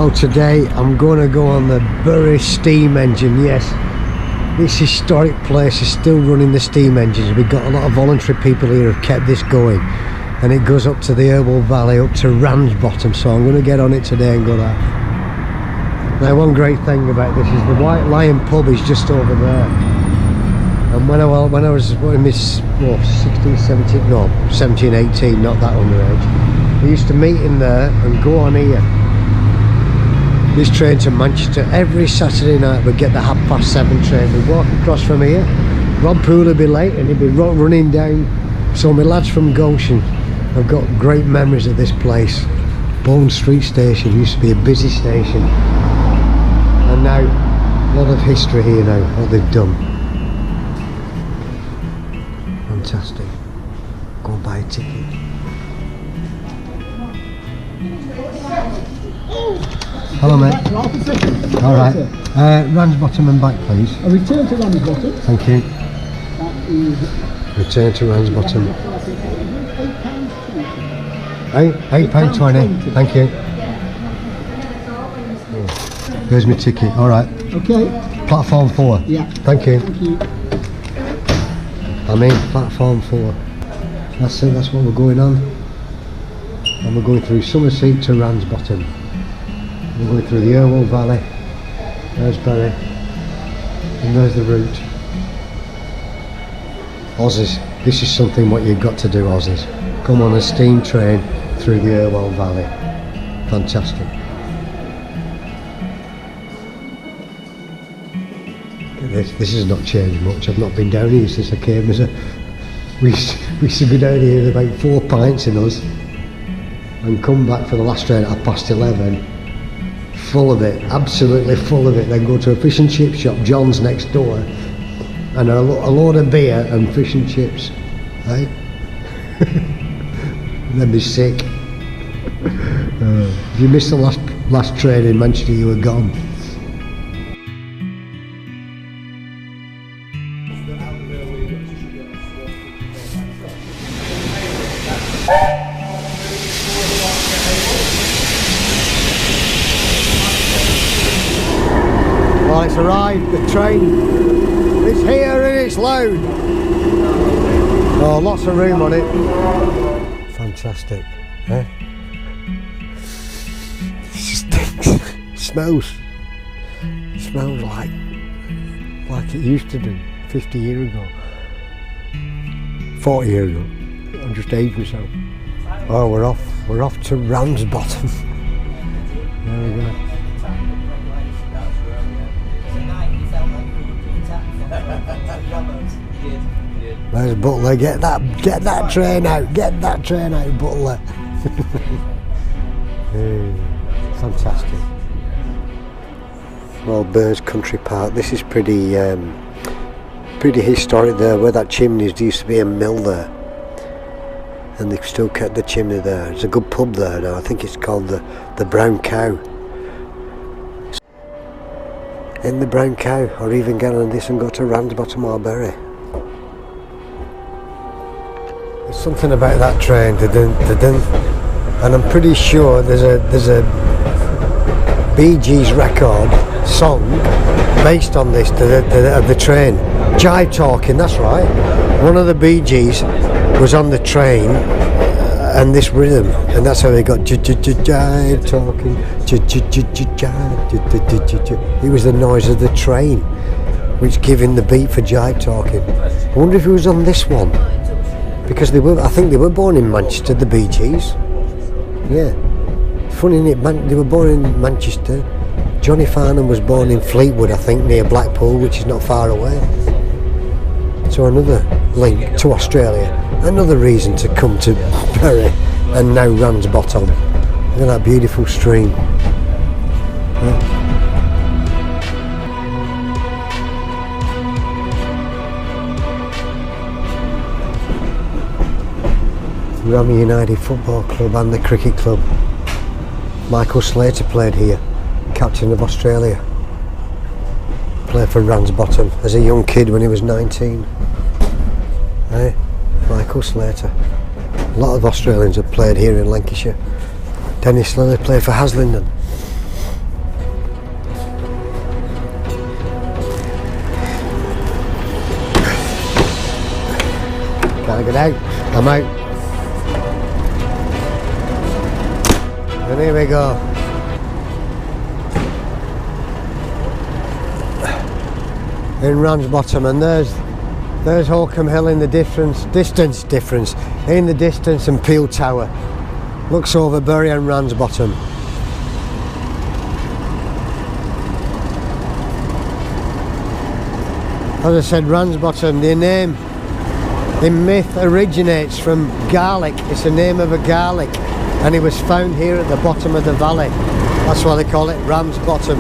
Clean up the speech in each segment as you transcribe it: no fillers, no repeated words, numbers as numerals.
Well, today I'm going to go on the Bury steam engine. Yes, this historic place is still running the steam engines. We've got a lot of voluntary people here who've kept this going, and it goes up to the Irwell Valley, up to Ramsbottom, so I'm going to get on it today and go there. Now, one great thing about this is the White Lion pub is just over there, and when I was in my 16, 17, no, 17, 18, not that underage, we used to meet in there and go on here. This train to Manchester every Saturday night. We'd get the 7:30 train. We'd walk across from here. Rob Poole would be late and he'd be running down. So my lads from Goshen have got great memories of this place. Bone Street Station used to be a busy station, and now a lot of history here now, what they've done. Fantastic. Go and buy a ticket. Hello, mate. Alright. Ramsbottom and back, please. A return to Ramsbottom. Thank you. That is Return to Ramsbottom. £8.20. Thank you. Here's my ticket. Alright. okay. Platform 4. Yeah. Thank you. Thank you. I'm in platform 4. That's it, that's what we're going on. And we're going through Somerset to Ramsbottom. We're going through the Irwell Valley. There's Bury. And there's the route. Aussies, this is something what you've got to do, Aussies. Come on a steam train through the Irwell Valley. Fantastic. This has not changed much. I've not been down here since I came as a... We used to be down here with about 4 pints in us and come back for the last train at 11:30, full of it, absolutely full of it, then go to a fish and chip shop, John's next door, and a load of beer and fish and chips, right? And then be sick. If you missed the last train in Manchester, you were gone. Well, it's arrived, the train. It's here and it's loud. Oh, lots of room on it. Fantastic, eh? It stinks. It smells like it used to do 50 years ago. 40 years ago. I just aged myself. Oh, we're off to Ramsbottom. There we go. There's Butler, get that train out, Butler. Fantastic. Well, Burrs Country Park, this is pretty historic there, where that chimney is. There used to be a mill there, and they've still kept the chimney there. There's a good pub there now, I think it's called the Brown Cow. In the Brown Cow, or even get on this and go to Ramsbottom or Bury. There's something about that train, and I'm pretty sure there's a Bee Gees record song based on this, of the train. Jive Talking, that's right. One of the Bee Gees was on the train and this rhythm, and that's how they got jive talking. It was the noise of the train which gave him the beat for jive talking. I wonder if he was on this one, because I think they were born in Manchester, the Bee Gees. Yeah, funny isn't it? They were born in Manchester. Johnny Farnham was born in Fleetwood, I think, near Blackpool, which is not far away. So another link to Australia, another reason to come to Bury, and now Ramsbottom. Look at that beautiful stream. Yeah. Ramsey United Football Club and the Cricket Club. Michael Slater played here, captain of Australia. Played for Ramsbottom as a young kid when he was 19. Hey, Michael Slater. A lot of Australians have played here in Lancashire. Dennis Lillard played for Haslingden. Can't get out. I'm out. And here we go. In Ramsbottom, and there's Holcombe Hill in the distance, in the distance, and Peel Tower. Looks over Bury and Ramsbottom. As I said, Ramsbottom, the name in myth originates from garlic. It's the name of a garlic, and it was found here at the bottom of the valley. That's why they call it Ramsbottom.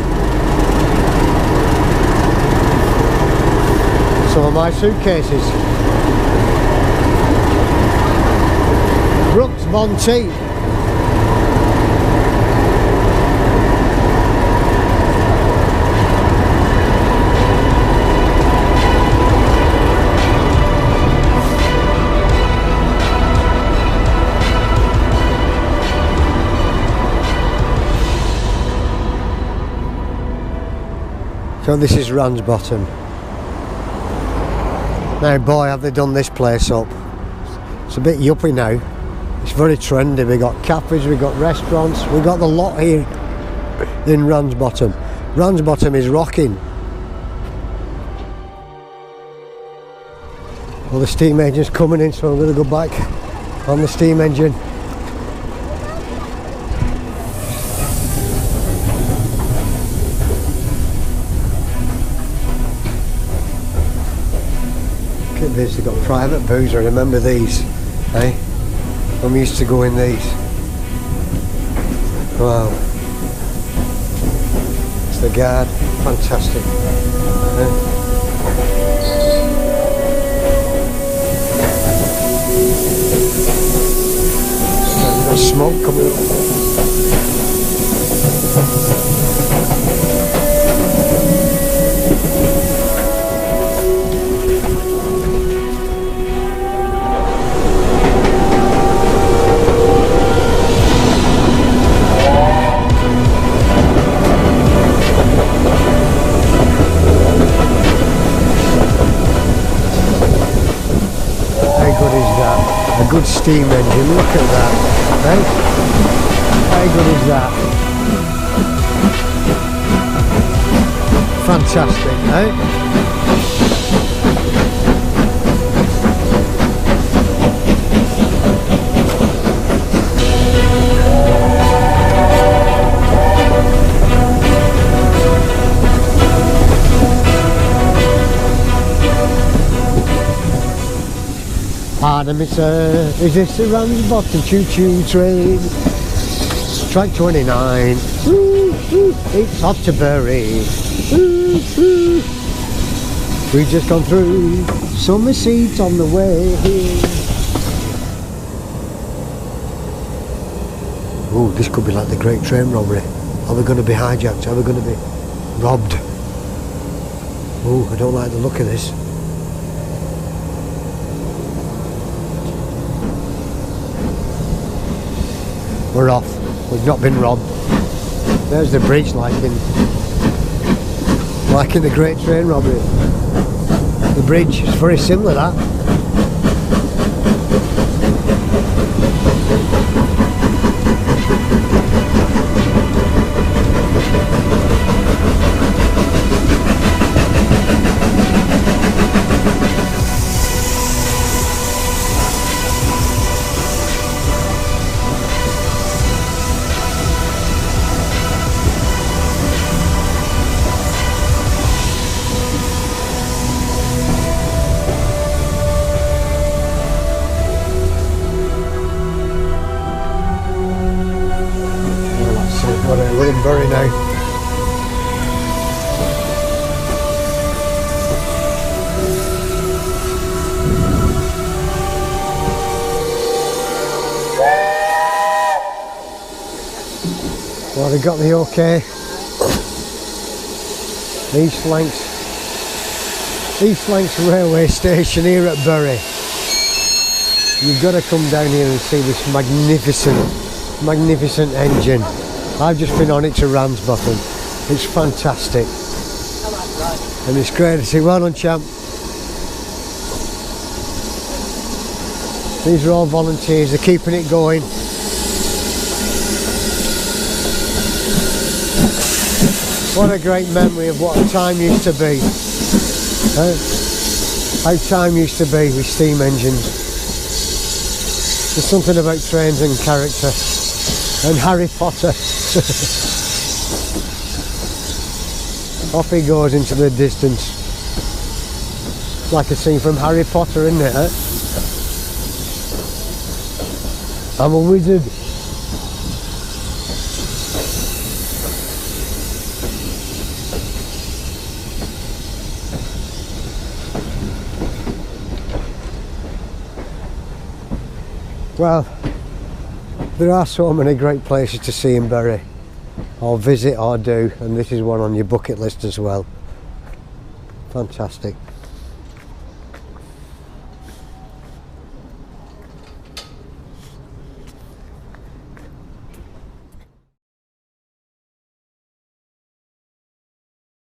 Some of my suitcases. Brooks Monteith. So this is Ramsbottom. Now boy, have they done this place up. It's a bit yuppie now. It's very trendy. We got cafes, we got restaurants, we got the lot here in Ramsbottom. Ramsbottom is rocking. Well, the steam engine's coming in, so I'm going to go back on the steam engine. Look at this, they've got private booths. I remember these, eh? I'm used to go in these. Wow. It's the guard, fantastic. There's smoke coming up. A good steam engine, look at that, eh? How good is that? Fantastic, eh? Pardon me sir, is this the Ramsbottom choo-choo train? Track 29, ooh, ooh, it's off to Bury. Ooh, ooh. We've just gone through summer seats on the way here. Oh, this could be like the Great Train Robbery. Are we going to be hijacked? Are we going to be robbed? Oh, I don't like the look of this. We're off. We've not been robbed. There's the bridge, like in the Great Train Robbery. The bridge is very similar, that. We're in Bury now. Well, they got the OK. East Lancs railway station here at Bury. You've got to come down here and see this magnificent engine. I've just been on it to Ramsbottom. It's fantastic. And it's great to see. Well done, champ. These are all volunteers, they're keeping it going. What a great memory of what time used to be. How time used to be with steam engines. There's something about trains and character. And Harry Potter. Off he goes into the distance. It's like a scene from Harry Potter, isn't it? I'm a wizard. Well, there are so many great places to see in Bury, or visit or do, and this is one on your bucket list as well. Fantastic.